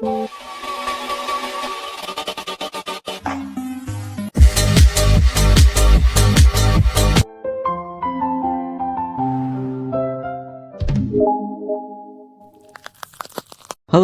Halo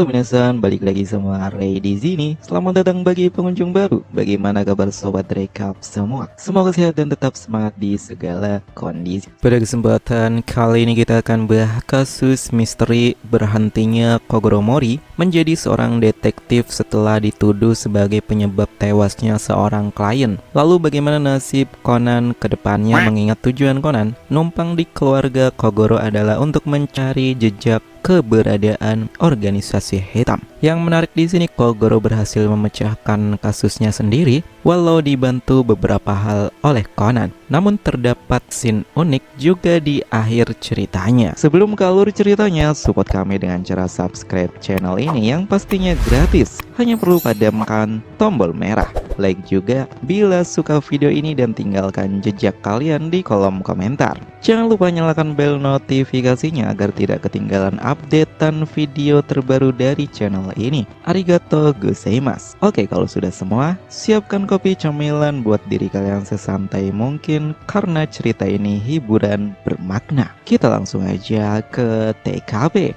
minasan, balik lagi sama Ray di sini. Selamat datang bagi pengunjung baru. Bagaimana kabar sobat rekap semua? Semoga sehat dan tetap semangat di segala kondisi. Pada kesempatan kali ini kita akan bahas kasus misteri berhentinya Kogoro Mori menjadi seorang detektif setelah dituduh sebagai penyebab tewasnya seorang klien. Lalu bagaimana nasib Conan ke depannya, mengingat tujuan Conan numpang di keluarga Kogoro adalah untuk mencari jejak keberadaan organisasi hitam. Yang menarik di sini, Kogoro berhasil memecahkan kasusnya sendiri walau dibantu beberapa hal oleh Conan. Namun terdapat scene unik juga di akhir ceritanya. Sebelum ke alur ceritanya, support kami dengan cara subscribe channel ini yang pastinya gratis. Hanya perlu padamkan tombol merah, like juga bila suka video ini, dan tinggalkan jejak kalian di kolom komentar. Jangan lupa nyalakan bel notifikasinya agar tidak ketinggalan updatean video terbaru dari channel ini. Arigato gozaimasu. Oke, kalau sudah semua, siapkan kopi cemilan buat diri kalian sesantai mungkin karena cerita ini hiburan bermakna. Kita langsung aja ke TKP.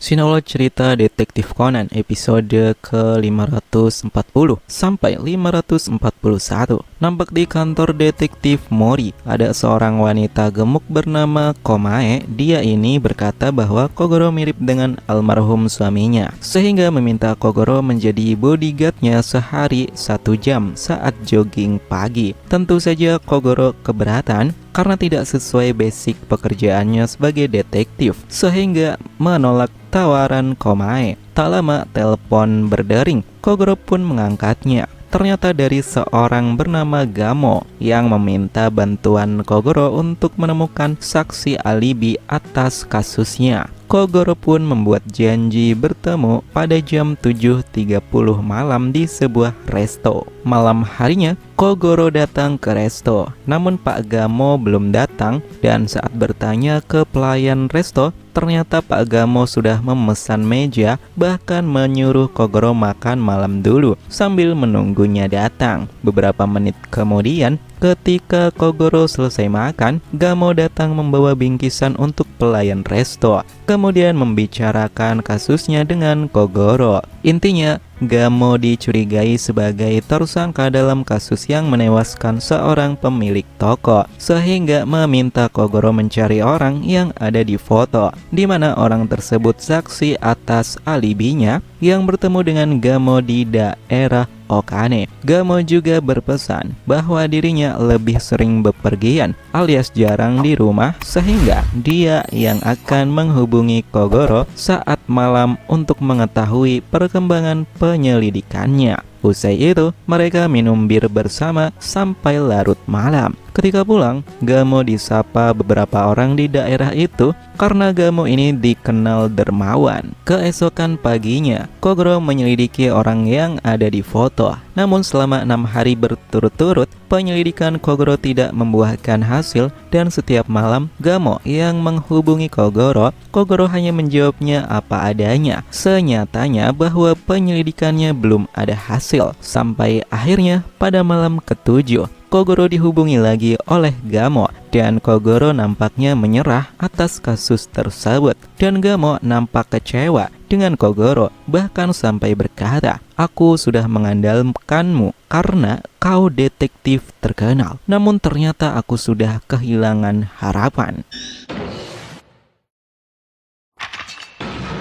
Sinopsis cerita Detektif Conan episode ke-540 sampai 541. Nampak di kantor Detektif Mori, ada seorang wanita gemuk bernama Komae. Dia ini berkata bahwa Kogoro mirip dengan almarhum suaminya, sehingga meminta Kogoro menjadi bodyguardnya sehari 1 jam saat jogging pagi. Tentu saja Kogoro keberatan karena tidak sesuai basic pekerjaannya sebagai detektif, sehingga menolak tawaran Komae. Tak lama telepon berdering, Kogoro pun mengangkatnya. Ternyata dari seorang bernama Gamo yang meminta bantuan Kogoro untuk menemukan saksi alibi atas kasusnya. Kogoro pun membuat janji bertemu pada jam 7.30 malam di sebuah resto. Malam harinya, Kogoro datang ke resto, namun Pak Gamo belum datang, dan saat bertanya ke pelayan resto, ternyata Pak Gamo sudah memesan meja, bahkan menyuruh Kogoro makan malam dulu sambil menunggunya datang. Beberapa menit kemudian, ketika Kogoro selesai makan, Gamo datang membawa bingkisan untuk pelayan resto, kemudian membicarakan kasusnya dengan Kogoro. Intinya, Gamo dicurigai sebagai tersangka dalam kasus yang menewaskan seorang pemilik toko, sehingga meminta Kogoro mencari orang yang ada di foto, di mana orang tersebut saksi atas alibinya yang bertemu dengan Gamo di daerah Okane. Gamo juga berpesan bahwa dirinya lebih sering bepergian alias jarang di rumah, sehingga dia yang akan menghubungi Kogoro saat malam untuk mengetahui perkembangan penyelidikannya. Usai itu, mereka minum bir bersama sampai larut malam. Ketika pulang, Gamo disapa beberapa orang di daerah itu karena Gamo ini dikenal dermawan. Keesokan paginya, Kogoro menyelidiki orang yang ada di foto. Namun selama 6 hari berturut-turut, penyelidikan Kogoro tidak membuahkan hasil, dan setiap malam Gamo yang menghubungi Kogoro, Kogoro hanya menjawabnya apa adanya. Senyatanya bahwa penyelidikannya belum ada hasil. Sampai akhirnya pada malam ke-7, Kogoro dihubungi lagi oleh Gamo, dan Kogoro nampaknya menyerah atas kasus tersebut. Dan Gamo nampak kecewa dengan Kogoro, bahkan sampai berkata, "Aku sudah mengandalkanmu karena kau detektif terkenal, namun ternyata aku sudah kehilangan harapan."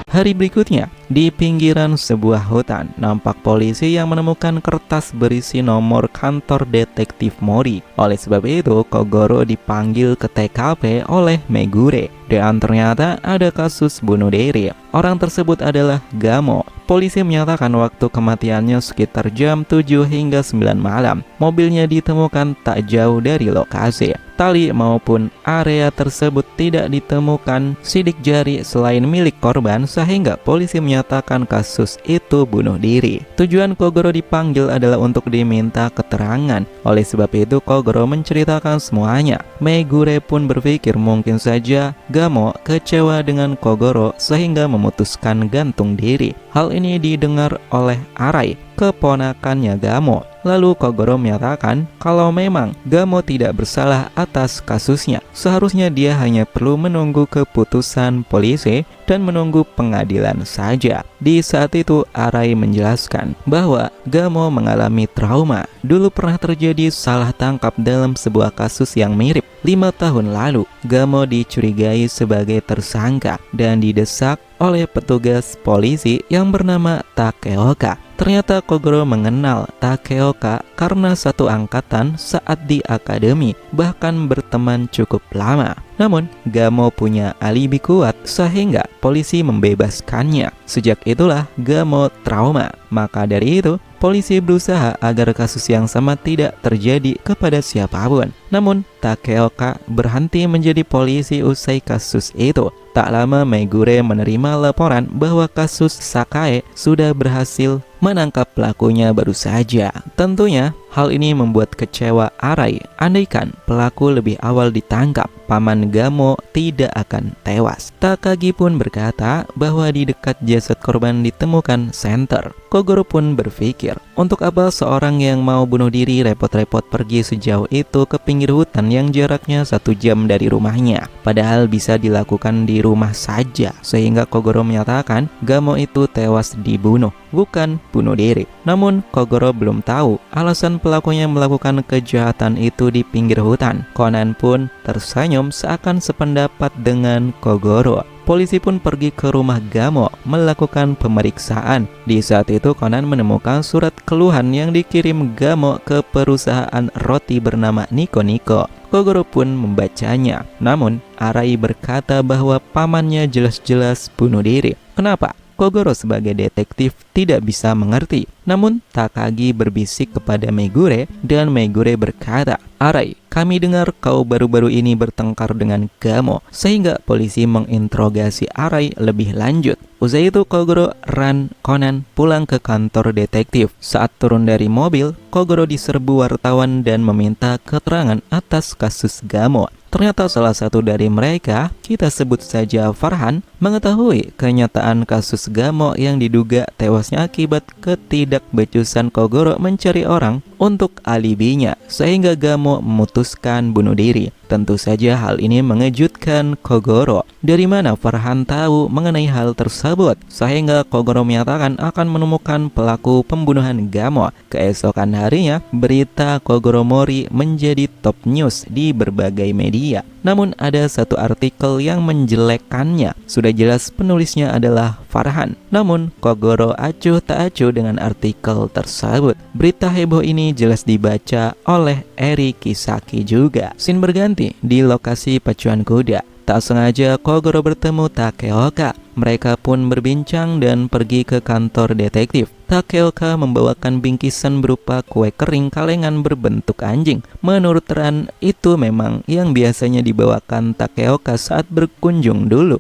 Hari berikutnya, di pinggiran sebuah hutan, nampak polisi yang menemukan kertas berisi nomor kantor Detektif Mori. Oleh sebab itu, Kogoro dipanggil ke TKP oleh Megure. dan ternyata ada kasus bunuh diri. Orang tersebut adalah Gamo. Polisi menyatakan waktu kematiannya sekitar jam 7 hingga 9 malam. Mobilnya ditemukan tak jauh dari lokasi. Tali maupun area tersebut tidak ditemukan sidik jari selain milik korban, sehingga polisi menyatakan kasus itu bunuh diri. Tujuan Kogoro dipanggil adalah untuk diminta keterangan. Oleh sebab itu Kogoro menceritakan semuanya. Megure pun berpikir mungkin saja Gamo kecewa dengan Kogoro sehingga memutuskan gantung diri. Hal ini didengar oleh Arai, keponakannya Gamo. Lalu Kogoro menyatakan kalau memang Gamo tidak bersalah atas kasusnya. Seharusnya dia hanya perlu menunggu keputusan polisi dan menunggu pengadilan saja. Di saat itu Arai menjelaskan bahwa Gamo mengalami trauma. Dulu pernah terjadi salah tangkap dalam sebuah kasus yang mirip. 5 tahun lalu Gamo dicurigai sebagai tersangka dan didesak oleh petugas polisi yang bernama Takeoka. Ternyata Kogoro mengenal Takeoka karena satu angkatan saat di akademi, bahkan berteman cukup lama. Namun, Gamo punya alibi kuat sehingga polisi membebaskannya. Sejak itulah Gamo trauma. Maka dari itu, polisi berusaha agar kasus yang sama tidak terjadi kepada siapapun. Namun, Takeoka berhenti menjadi polisi usai kasus itu. Tak lama Megure menerima laporan bahwa kasus Sakae sudah berhasil menangkap pelakunya baru saja. Tentunya hal ini membuat kecewa Arai. Andaikan pelaku lebih awal ditangkap, paman Gamo tidak akan tewas. Takagi pun berkata bahwa di dekat jasad korban ditemukan senter. Kogoro pun berpikir, untuk apa seorang yang mau bunuh diri repot-repot pergi sejauh itu ke pinggir hutan yang jaraknya 1 jam dari rumahnya, padahal bisa dilakukan di rumah saja. Sehingga Kogoro menyatakan Gamo itu tewas dibunuh, bukan bunuh diri. Namun Kogoro belum tahu alasan pelakunya melakukan kejahatan itu di pinggir hutan. Conan pun tersenyum seakan sependapat dengan Kogoro. Polisi pun pergi ke rumah Gamo melakukan pemeriksaan. Di saat itu Conan menemukan surat keluhan yang dikirim Gamo ke perusahaan roti bernama Niko Niko. Kogoro pun membacanya. Namun Arai berkata bahwa pamannya jelas-jelas bunuh diri. Kenapa? Kogoro sebagai detektif tidak bisa mengerti. Namun Takagi berbisik kepada Megure dan Megure berkata, "Arai, kami dengar kau baru-baru ini bertengkar dengan Gamo." Sehingga polisi menginterogasi Arai lebih lanjut. Usai itu Kogoro dan Conan pulang ke kantor detektif. Saat turun dari mobil, Kogoro diserbu wartawan dan meminta keterangan atas kasus Gamo. Ternyata salah satu dari mereka, kita sebut saja Farhan, mengetahui kenyataan kasus Gamo yang diduga tewasnya akibat ketidakbecusan Kogoro mencari orang untuk alibinya, sehingga Gamo memutuskan bunuh diri. Tentu saja hal ini mengejutkan Kogoro. Dari mana Farhan tahu mengenai hal tersebut? Sehingga Kogoro menyatakan akan menemukan pelaku pembunuhan Gamo. Keesokan harinya, berita Kogoro Mori menjadi top news di berbagai media. Namun ada satu artikel yang menjelekkannya. Sudah jelas penulisnya adalah Farhan. Namun Kogoro acuh tak acuh dengan artikel tersebut. Berita heboh ini jelas dibaca oleh Eri Kisaki juga. Scene berganti di lokasi pacuan kuda. Tak sengaja Kogoro bertemu Takeoka. Mereka pun berbincang dan pergi ke kantor detektif. Takeoka membawakan bingkisan berupa kue kering kalengan berbentuk anjing. Menurut Ran, itu memang yang biasanya dibawakan Takeoka saat berkunjung dulu.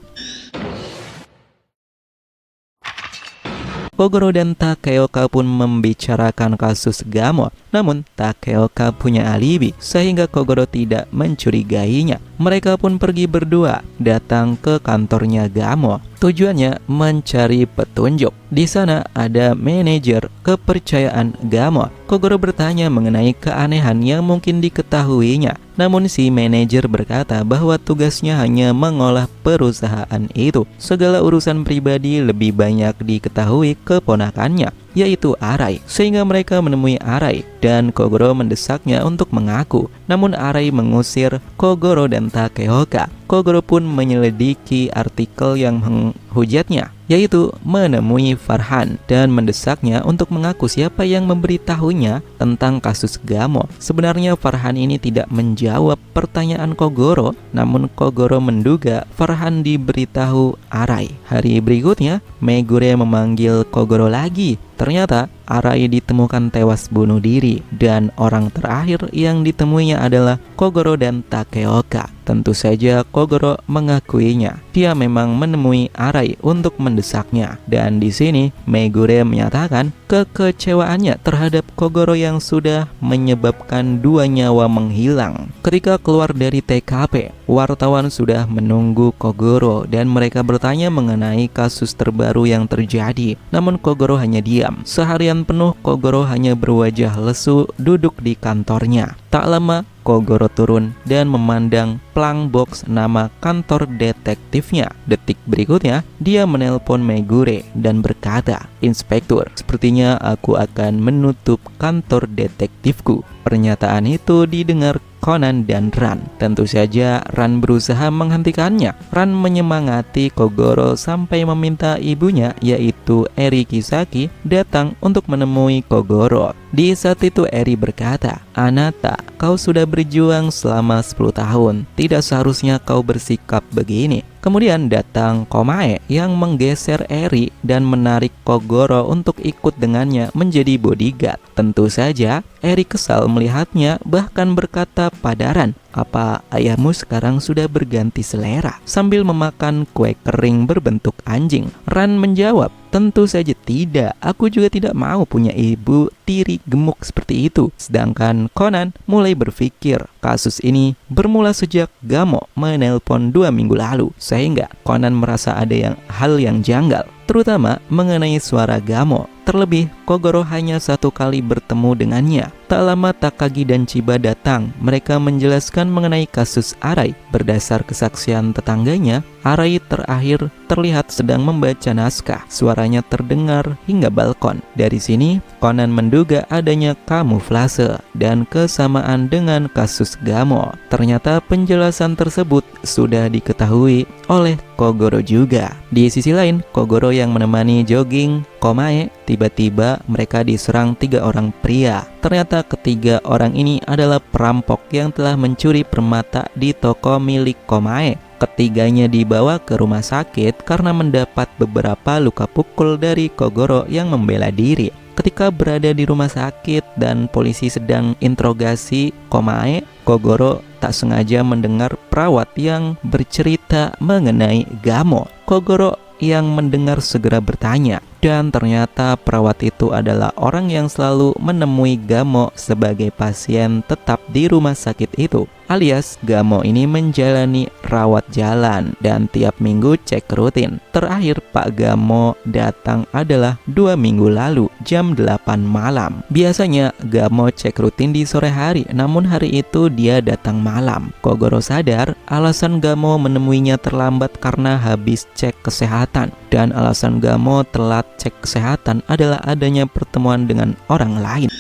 Kogoro dan Takeoka pun membicarakan kasus Gamo. Namun Takeoka punya alibi sehingga Kogoro tidak mencurigainya. Mereka pun pergi berdua datang ke kantornya Gamo. Tujuannya mencari petunjuk. Di sana ada manajer kepercayaan Gamo. Kogoro bertanya mengenai keanehan yang mungkin diketahuinya. Namun si manajer berkata bahwa tugasnya hanya mengolah perusahaan itu. Segala urusan pribadi lebih banyak diketahui keponakannya. yaitu Arai. Sehingga mereka menemui Arai dan Kogoro mendesaknya untuk mengaku. Namun Arai mengusir Kogoro dan Takeoka. Kogoro pun menyelidiki artikel yang menghujatnya, yaitu menemui Farhan dan mendesaknya untuk mengaku siapa yang memberitahunya tentang kasus Gamo. Sebenarnya Farhan ini tidak menjawab pertanyaan Kogoro, namun Kogoro menduga Farhan diberitahu Arai. Hari berikutnya, Megure memanggil Kogoro lagi. Ternyata Arai ditemukan tewas bunuh diri dan orang terakhir yang ditemuinya adalah Kogoro dan Takeoka. Tentu saja Kogoro mengakuinya. Dia memang menemui Arai untuk mendesaknya. Dan di sini Megure menyatakan kekecewaannya terhadap Kogoro yang sudah menyebabkan 2 nyawa menghilang. Ketika keluar dari TKP, wartawan sudah menunggu Kogoro dan mereka bertanya mengenai kasus terbaru yang terjadi. Namun Kogoro hanya diam. Seharian penuh Kogoro hanya berwajah lesu duduk di kantornya. Tak lama Kogoro turun dan memandang plang box nama kantor detektifnya. Detik berikutnya dia menelpon Megure dan berkata, "Inspektur, sepertinya aku akan menutup kantor detektifku." Pernyataan itu didengar Conan dan Ran. Tentu saja Ran berusaha menghentikannya. Ran menyemangati Kogoro sampai meminta ibunya, yaitu Eri Kisaki, datang untuk menemui Kogoro. Di saat itu Eri berkata, "Anata, kau sudah berjuang selama 10 tahun. Tidak seharusnya kau bersikap begini." Kemudian datang Komae yang menggeser Eri dan menarik Kogoro untuk ikut dengannya menjadi bodyguard. Tentu saja Eri kesal melihatnya, bahkan berkata pada Ran, "Apa ayahmu sekarang sudah berganti selera?" Sambil memakan kue kering berbentuk anjing. Ran menjawab, "Tentu saja tidak. Aku juga tidak mau punya ibu tiri gemuk seperti itu." Sedangkan Conan mulai berpikir kasus ini bermula sejak Gamo menelpon 2 minggu lalu. Sehingga Conan merasa ada hal yang janggal, terutama mengenai suara Gamo. Terlebih, Kogoro hanya 1 kali bertemu dengannya. Tak lama Takagi dan Chiba datang. Mereka menjelaskan mengenai kasus Arai. Berdasar kesaksian tetangganya, Arai terakhir terlihat sedang membaca naskah. Suaranya terdengar hingga balkon. Dari sini, Conan menduga adanya kamuflase dan kesamaan dengan kasus Gamo. Ternyata penjelasan tersebut sudah diketahui oleh Kogoro juga. Di sisi lain, Kogoro yang menemani jogging Komae, tiba-tiba mereka diserang 3 orang pria. Ternyata ketiga orang ini adalah perampok yang telah mencuri permata di toko milik Komae. Ketiganya dibawa ke rumah sakit karena mendapat beberapa luka pukul dari Kogoro yang membela diri. Ketika berada di rumah sakit dan polisi sedang interogasi Komae, Kogoro tak sengaja mendengar perawat yang bercerita mengenai Gamo. Kogoro yang mendengar segera bertanya, dan ternyata perawat itu adalah orang yang selalu menemui Gamo sebagai pasien tetap di rumah sakit itu. Alias Gamo ini menjalani rawat jalan dan tiap minggu cek rutin. Terakhir Pak Gamo datang adalah 2 minggu lalu jam 8 malam. Biasanya Gamo cek rutin di sore hari, namun hari itu dia datang malam. Kogoro sadar alasan Gamo menemuinya terlambat karena habis cek kesehatan, dan alasan Gamo telat cek kesehatan adalah adanya pertemuan dengan orang lain.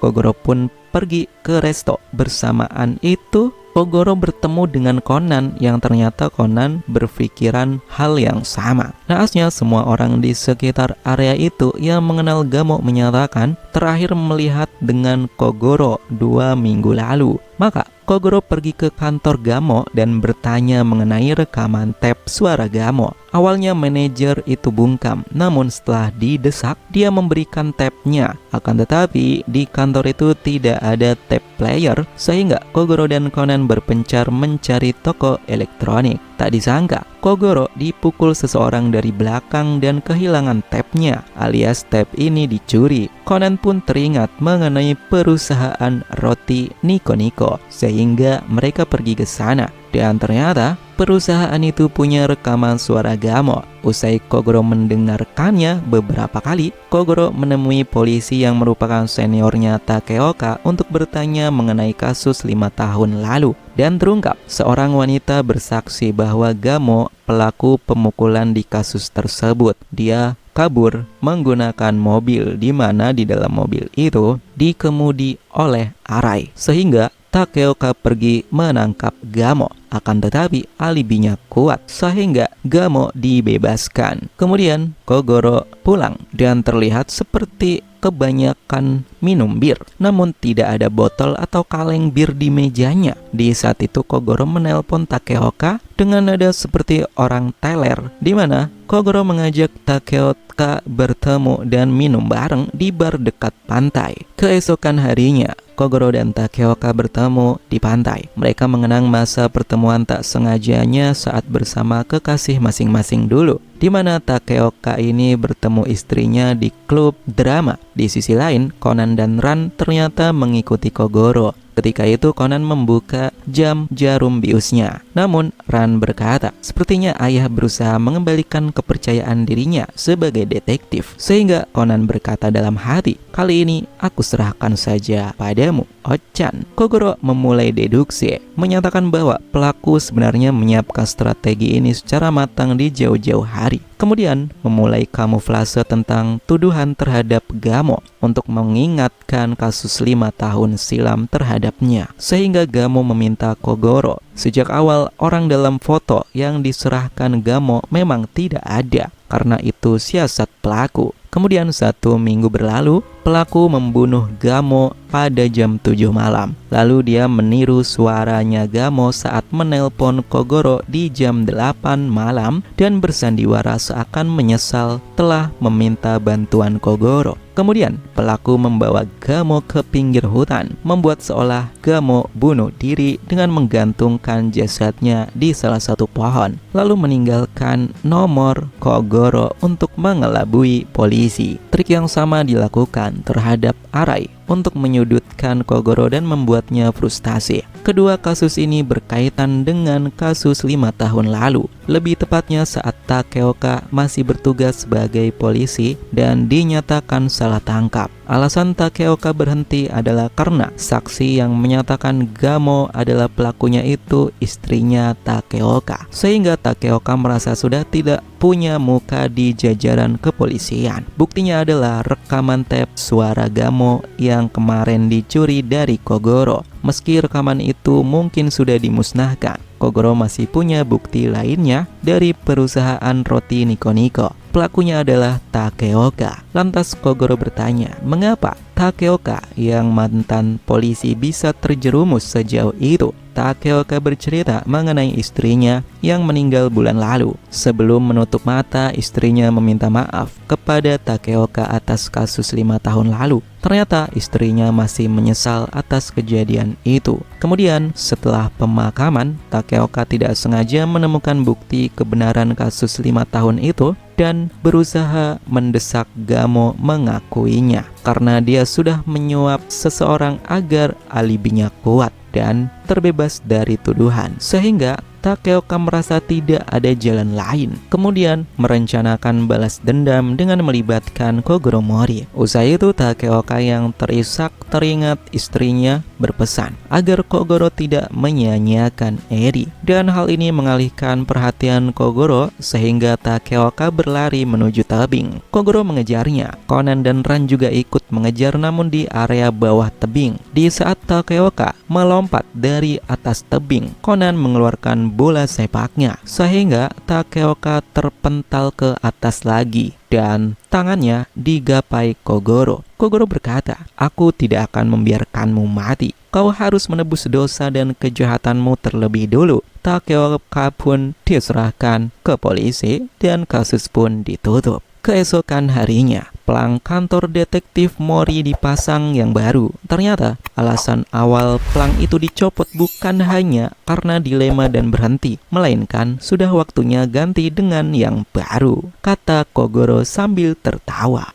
Kogoro pun pergi ke resto. Bersamaan itu Kogoro bertemu dengan Conan yang ternyata Conan berpikiran hal yang sama. Naasnya semua orang di sekitar area itu yang mengenal Gamo menyatakan terakhir melihat dengan Kogoro 2 minggu lalu. Maka Kogoro pergi ke kantor Gamo dan bertanya mengenai rekaman tape suara Gamo. Awalnya manajer itu bungkam, namun setelah didesak, dia memberikan tape-nya. Akan tetapi di kantor itu tidak ada tape player, sehingga Kogoro dan Conan berpencar mencari toko elektronik. Tak disangka, Kogoro dipukul seseorang dari belakang dan kehilangan tape-nya, alias tape ini dicuri. Conan pun teringat mengenai perusahaan roti Nico Nico, sehingga mereka pergi ke sana. Dan ternyata perusahaan itu punya rekaman suara Gamo. Usai Kogoro mendengarkannya beberapa kali, Kogoro menemui polisi yang merupakan seniornya Takeoka untuk bertanya mengenai kasus 5 tahun lalu. Dan terungkap, seorang wanita bersaksi bahwa Gamo pelaku pemukulan di kasus tersebut. Dia kabur menggunakan mobil, di mana di dalam mobil itu dikemudi oleh Arai, sehingga Takeoka pergi menangkap Gamo. Akan tetapi alibinya kuat sehingga Gamo dibebaskan. Kemudian Kogoro pulang dan terlihat seperti kebanyakan minum bir, namun tidak ada botol atau kaleng bir di mejanya. Di saat itu Kogoro menelpon Takeoka dengan nada seperti orang teler, di mana Kogoro mengajak Takeoka bertemu dan minum bareng di bar dekat pantai. Keesokan harinya Kogoro dan Takeoka bertemu di pantai. Mereka mengenang masa pertemuan tak sengajanya saat bersama kekasih masing-masing dulu, di mana Takeoka ini bertemu istrinya di klub drama. Di sisi lain, Conan dan Ran ternyata mengikuti Kogoro. Ketika itu Conan membuka jam jarum biusnya. Namun Ran berkata, sepertinya ayah berusaha mengembalikan kepercayaan dirinya sebagai detektif. Sehingga Conan berkata dalam hati, kali ini aku serahkan saja padamu, Ochan. Kogoro memulai deduksi, menyatakan bahwa pelaku sebenarnya menyiapkan strategi ini secara matang di jauh-jauh hari. Kemudian memulai kamuflase tentang tuduhan terhadap Gamo untuk mengingatkan kasus 5 tahun silam terhadapnya. Sehingga Gamo meminta Kogoro. Sejak awal orang dalam foto yang diserahkan Gamo memang tidak ada, karena itu siasat pelaku. Kemudian 1 minggu berlalu, pelaku membunuh Gamo pada jam 7 malam. Lalu dia meniru suaranya Gamo saat menelpon Kogoro di jam 8 malam dan bersandiwara seakan menyesal telah meminta bantuan Kogoro. Kemudian pelaku membawa Gamo ke pinggir hutan, membuat seolah Gamo bunuh diri dengan menggantungkan jasadnya di salah satu pohon, lalu meninggalkan nomor Kogoro untuk mengelabui polisi. Trik yang sama dilakukan terhadap Arai untuk menyudutkan Kogoro dan membuatnya frustasi. Kedua kasus ini berkaitan dengan kasus 5 tahun lalu, lebih tepatnya saat Takeoka masih bertugas sebagai polisi dan dinyatakan salah tangkap. Alasan Takeoka berhenti adalah karena saksi yang menyatakan Gamo adalah pelakunya itu istrinya Takeoka, sehingga Takeoka merasa sudah tidak punya muka di jajaran kepolisian. Buktinya adalah rekaman tape suara Gamo yang kemarin dicuri dari Kogoro. Meski rekaman itu mungkin sudah dimusnahkan, Kogoro masih punya bukti lainnya dari perusahaan roti Nico Nico. Pelakunya adalah Takeoka. Lantas Kogoro bertanya, mengapa Takeoka yang mantan polisi bisa terjerumus sejauh itu? Takeoka bercerita mengenai istrinya yang meninggal bulan lalu. Sebelum menutup mata, istrinya meminta maaf kepada Takeoka atas kasus 5 tahun lalu. Ternyata istrinya masih menyesal atas kejadian itu. Kemudian setelah pemakaman, Takeoka tidak sengaja menemukan bukti kebenaran kasus 5 tahun itu dan berusaha mendesak Gamo mengakuinya karena dia sudah menyuap seseorang agar alibinya kuat dan terbebas dari tuduhan, sehingga Takeoka merasa tidak ada jalan lain. Kemudian merencanakan balas dendam dengan melibatkan Kogoro Mori. Usai itu Takeoka yang terisak teringat istrinya berpesan agar Kogoro tidak menyia-nyiakan Eri, dan hal ini mengalihkan perhatian Kogoro sehingga Takeoka berlari menuju tebing. Kogoro mengejarnya. Conan dan Ran juga ikut mengejar, namun di area bawah tebing. Di saat Takeoka melompat dari atas tebing, Conan mengeluarkan bola sepaknya sehingga Takeoka terpental ke atas lagi dan tangannya digapai Kogoro. Kogoro berkata, aku tidak akan membiarkanmu mati. Kau harus menebus dosa dan kejahatanmu terlebih dulu. Takeoka pun diserahkan ke polisi dan kasus pun ditutup. Keesokan harinya, pelang kantor detektif Mori dipasang yang baru. Ternyata alasan awal pelang itu dicopot bukan hanya karena dilema dan berhenti, melainkan sudah waktunya ganti dengan yang baru, kata Kogoro sambil tertawa.